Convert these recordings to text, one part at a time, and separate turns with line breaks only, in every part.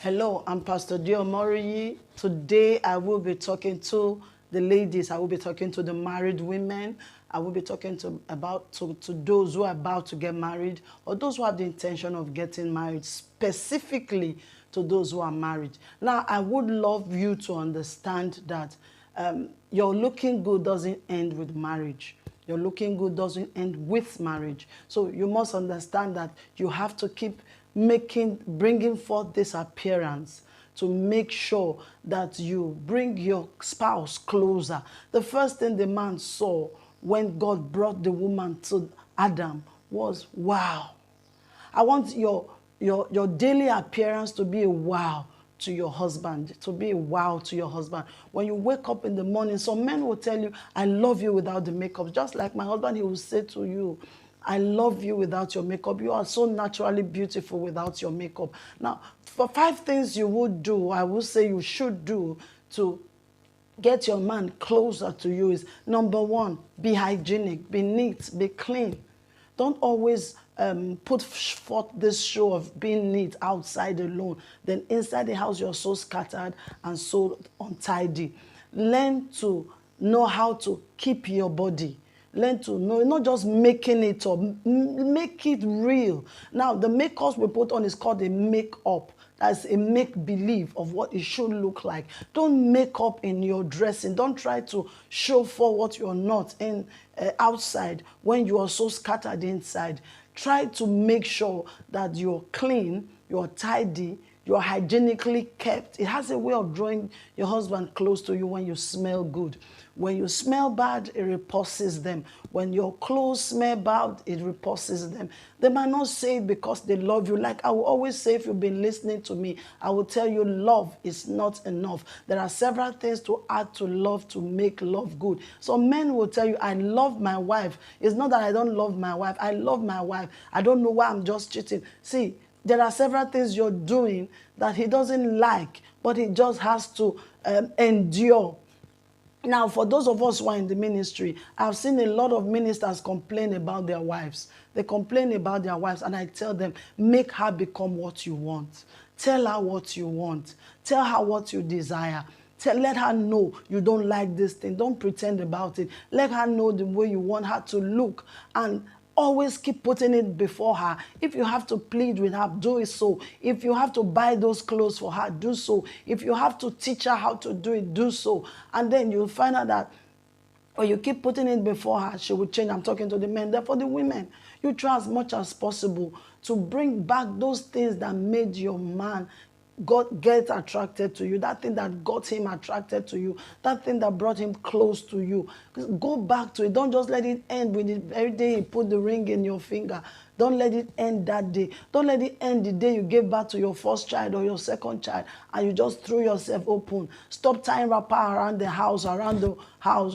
Hello, I'm Pastor Dio Moriyi. Today I will be talking to the ladies. I will be talking to the married women. I will be talking to those who are about to get married or those who have the intention of getting married, specifically to those who are married. Now, I would love you to understand that your looking good doesn't end with marriage. Your looking good doesn't end with marriage. So you must understand that you have to keep bringing forth this appearance to make sure that you bring your spouse closer. The first thing the man saw when God brought the woman to Adam was, wow. I want your daily appearance to be a wow to your husband, to be a wow to your husband. When you wake up in the morning, some men will tell you, I love you without the makeup. Just like my husband, he will say to you, I love you without your makeup. You are so naturally beautiful without your makeup. Now, for 5 things you would do, I would say you should do to get your man closer to you is, number 1, be hygienic, be neat, be clean. Don't always put forth this show of being neat outside alone. Then inside the house, you're so scattered and so untidy. Learn to know how to keep your body. Learn to know, not just making it up, make it real. Now, the makeup we put on is called a make-up. That's a make-believe of what it should look like. Don't make up in your dressing. Don't try to show for what you're not in outside when you are so scattered inside. Try to make sure that you're clean, you're tidy, you're hygienically kept. It has a way of drawing your husband close to you when you smell good. When you smell bad, it repulses them. When your clothes smell bad, it repulses them. They might not say it because they love you. Like I will always say, if you've been listening to me, I will tell you love is not enough. There are several things to add to love to make love good. So men will tell you, I love my wife. It's not that I don't love my wife. I love my wife. I don't know why I'm just cheating. See, there are several things you're doing that he doesn't like, but he just has to endure. Now, for those of us who are in the ministry, I've seen a lot of ministers complain about their wives. They complain about their wives, and I tell them, make her become what you want. Tell her what you want. Tell her what you desire. Let her know you don't like this thing. Don't pretend about it. Let her know the way you want her to look. And always keep putting it before her. If you have to plead with her, do it so. If you have to buy those clothes for her, do so. If you have to teach her how to do it, do so. And then you'll find out that when you keep putting it before her, she will change. I'm talking to the men. Therefore, the women, you try as much as possible to bring back those things that made your man get attracted to you, that thing that got him attracted to you, that thing that brought him close to you. Go back to it. Don't just let it end with the very day he put the ring in your finger. Don't let it end that day. Don't let it end the day you gave birth to your first child or your second child and you just threw yourself open. Stop tying wrapper around the house,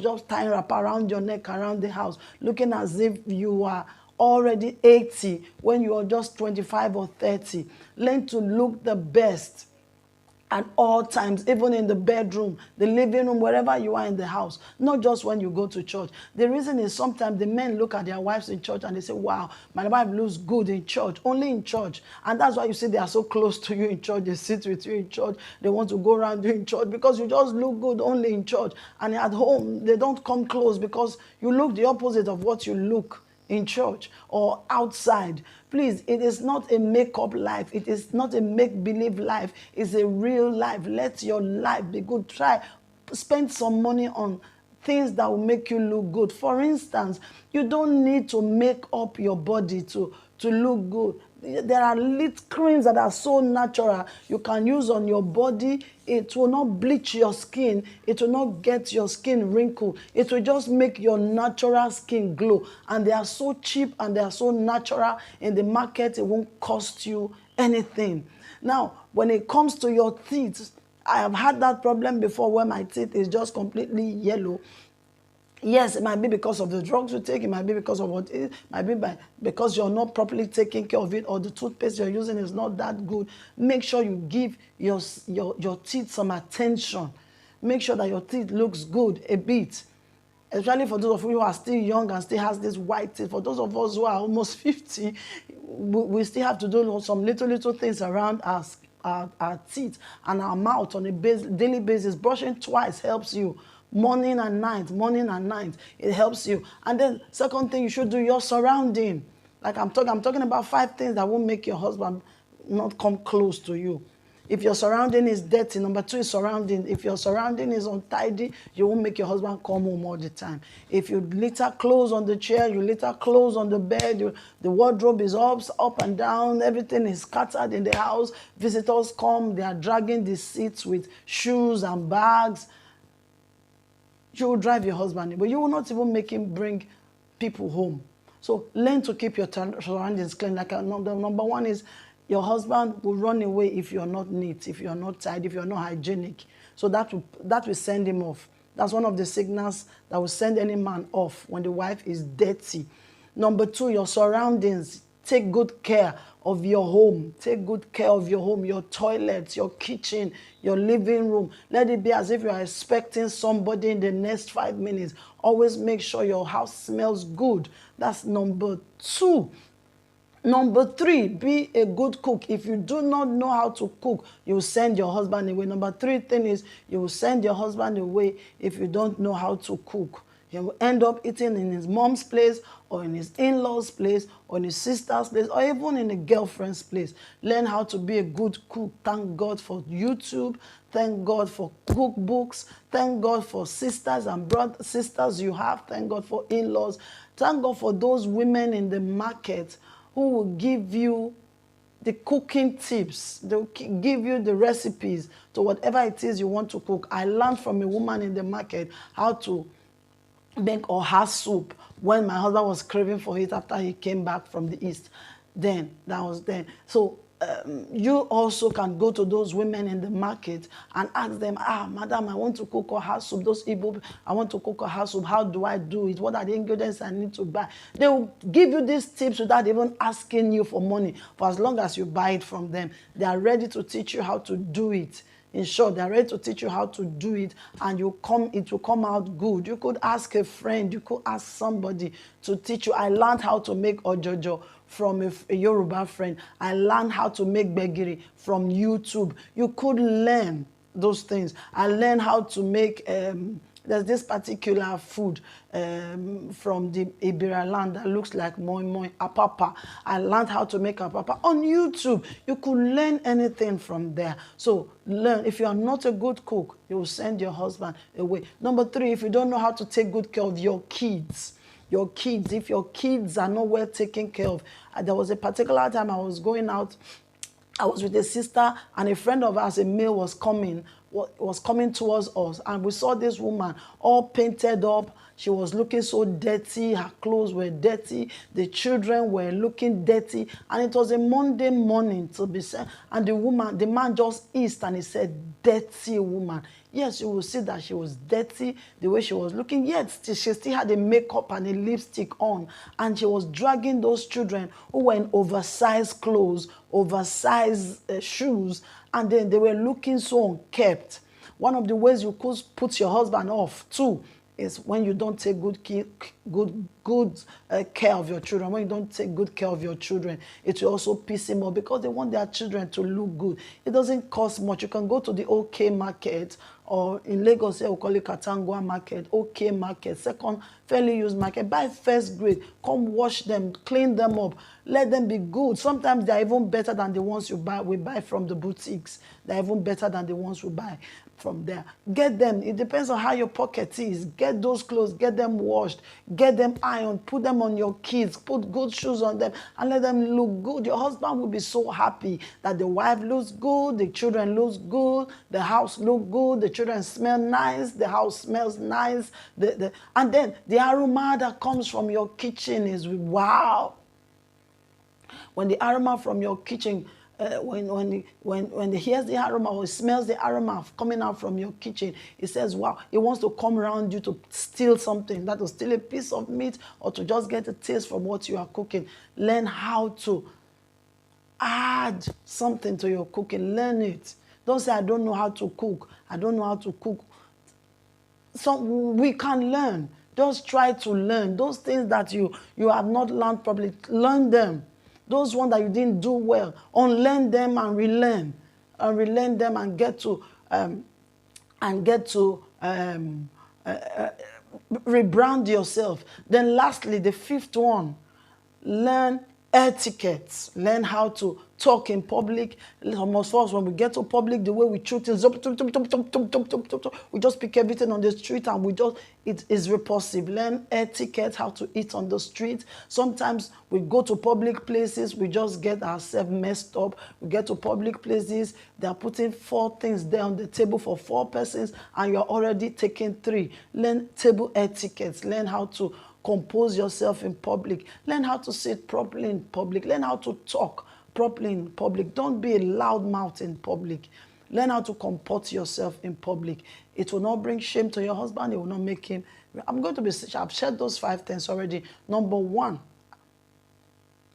just tying wrapper around your neck, around the house, looking as if you are already 80 when you are just 25 or 30. Learn to look the best at all times, even in the bedroom, the living room, wherever you are in the house, not just when you go to church. The reason is sometimes the men look at their wives in church and they say, wow, my wife looks good in church, only in church. And that's why you see they are so close to you in church. They sit with you in church. They want to go around you in church because you just look good only in church. And at home, they don't come close because you look the opposite of what you look in church or outside. Please, it is not a make-up life. It is not a make-believe life. It's a real life. Let your life be good. Spend some money on things that will make you look good. For instance, you don't need to make up your body to look good. There are lip creams that are so natural you can use on your body. It will not bleach your skin. It will not get your skin wrinkled. It will just make your natural skin glow. And they are so cheap and they are so natural in the market, it won't cost you anything. Now, when it comes to your teeth, I have had that problem before where my teeth is just completely yellow. Yes, it might be because of the drugs you take. It might be because of what it might be because you're not properly taking care of it, or the toothpaste you're using is not that good. Make sure you give your teeth some attention. Make sure that your teeth looks good a bit. Especially for those of you who are still young and still has this white teeth. For those of us who are almost 50, we still have to do some little things around our teeth and our mouth on a daily basis. Brushing twice helps you. Morning and night, morning and night. It helps you. And then second thing you should do, your surrounding. Like I'm talking about 5 things that won't make your husband not come close to you. If your surrounding is dirty, number 2 is surrounding. If your surrounding is untidy, you won't make your husband come home all the time. If you litter clothes on the chair, you litter clothes on the bed, the wardrobe is up and down, everything is scattered in the house. Visitors come, they are dragging the seats with shoes and bags. You will drive your husband, but you will not even make him bring people home. So learn to keep your surroundings clean. Like number 1 is your husband will run away if you're not neat, if you're not tidy, if you're not hygienic. So that will send him off. That's one of the signals that will send any man off when the wife is dirty. Number 2, your surroundings. Take good care of your home. Take good care of your home, your toilet, your kitchen, your living room. Let it be as if you are expecting somebody in the next 5 minutes. Always make sure your house smells good. That's number 2. Number 3, be a good cook. If you do not know how to cook, you will send your husband away. Number 3 thing is you will send your husband away if you don't know how to cook. He will end up eating in his mom's place or in his in-laws' place or in his sister's place or even in a girlfriend's place. Learn how to be a good cook. Thank God for YouTube. Thank God for cookbooks. Thank God for sisters and sisters you have. Thank God for in-laws. Thank God for those women in the market who will give you the cooking tips. They'll give you the recipes to whatever it is you want to cook. I learned from a woman in the market how to make oha soup when my husband was craving for it after he came back from the east. Then, that was then. So you also can go to those women in the market and ask them, madam, I want to cook oha soup. Those Igbo, I want to cook oha soup. How do I do it? What are the ingredients I need to buy? They will give you these tips without even asking you for money. For as long as you buy it from them, they are ready to teach you how to do it. In short, they're ready to teach you how to do it, and it will come out good. You could ask a friend, you could ask somebody to teach you. I learned how to make ojojo from a Yoruba friend. I learned how to make gbegiri from YouTube. You could learn those things. I learned how to make there's this particular food from the Ibira land that looks like moi moi, apapa. I learned how to make apapa on YouTube. You could learn anything from there. So learn. If you are not a good cook, you will send your husband away. Number 3, if you don't know how to take good care of your kids, if your kids are not well taken care of. There was a particular time I was going out. I was with a sister and a friend of ours, a male, was coming towards us, and we saw this woman all painted up. She was looking so dirty. Her clothes were dirty. The children were looking dirty. And it was a Monday morning to be said. And the man just eased and he said, dirty woman. Yes, you will see that she was dirty, the way she was looking. Yet, she still had a makeup and a lipstick on. And she was dragging those children who were in oversized clothes, oversized shoes. And then they were looking so unkept. One of the ways you could put your husband off, too, is when you don't take good care of your children. When you don't take good care of your children, it will also piss him off because they want their children to look good. It doesn't cost much. You can go to the OK market, or in Lagos, we call it Katangwa market, OK market, second fairly used market. Buy first grade. Come wash them, clean them up, let them be good. Sometimes they're even better than the ones we buy from the boutiques. They're even better than the ones we buy from there. Get them. It depends on how your pocket is. Get those clothes, get them washed, get them ironed, put them on your kids, put good shoes on them, and let them look good. Your husband will be so happy that the wife looks good, the children looks good, the house look good, the children smell nice, the house smells nice, and then the aroma that comes from your kitchen is wow. When the aroma from your kitchen, when he hears the aroma or smells the aroma coming out from your kitchen, he says, wow, he wants to come around you to steal something, that will steal a piece of meat or to just get a taste from what you are cooking. Learn how to add something to your cooking. Learn it. Don't say, I don't know how to cook. I don't know how to cook. So we can learn. Just try to learn. Those things that you have not learned properly, learn them. Those ones that you didn't do well, unlearn them and relearn. relearn them and get to rebrand yourself. Then lastly, the fifth one, learn etiquette. Learn how to talk in public. Most of us, when we get to public, the way we treat is we just pick everything on the street and it is repulsive. Learn etiquette, how to eat on the street. Sometimes we go to public places, we just get ourselves messed up. We get to public places, they're putting 4 things there on the table for 4 persons and you're already taking 3. Learn table etiquette. Learn how to compose yourself in public. Learn how to sit properly in public. Learn how to talk properly in public. Don't be a loud mouth in public. Learn how to comport yourself in public. It will not bring shame to your husband. It will not make him. I've shared those 5 things already. Number 1,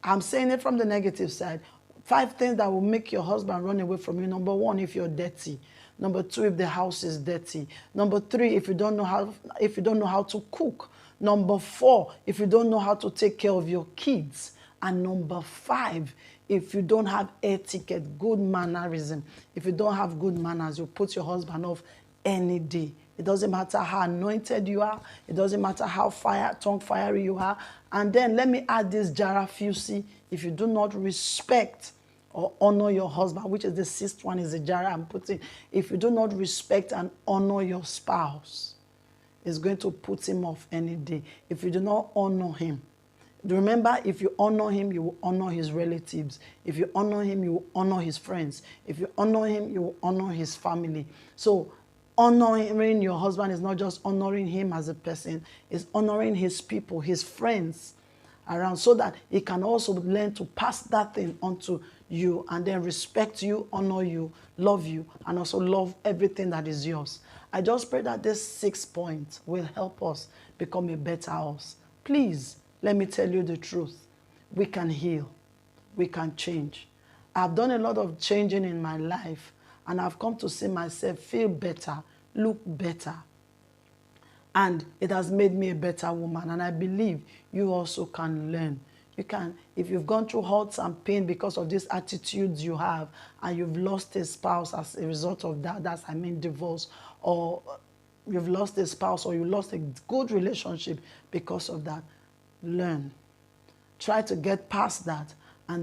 I'm saying it from the negative side. 5 things that will make your husband run away from you. Number 1, if you're dirty. Number 2, if the house is dirty. Number 3, if you don't know how to cook. Number 4, if you don't know how to take care of your kids. And number 5, if you don't have etiquette, good mannerism. If you don't have good manners, you put your husband off any day. It doesn't matter how anointed you are. It doesn't matter how fiery you are. And then let me add this Jara Fusi. If you do not respect or honor your husband, which is the 6th one, is the Jara I'm putting. If you do not respect and honor your spouse, it's going to put him off any day. If you do not honor him, remember, if you honor him, you will honor his relatives. If you honor him, you will honor his friends. If you honor him, you will honor his family. So honoring your husband is not just honoring him as a person, it's honoring his people, his friends around, so that he can also learn to pass that thing on to you and then respect you, honor you, love you, and also love everything that is yours. I just pray that this 6 points will help us become a better us. Please, let me tell you the truth. We can heal. We can change. I've done a lot of changing in my life, and I've come to see myself feel better, look better. And it has made me a better woman. And I believe you also can learn. You can, if you've gone through hurts and pain because of these attitudes you have, and you've lost a spouse as a result of that, divorce, or you've lost a spouse, or you lost a good relationship because of that, learn. Try to get past that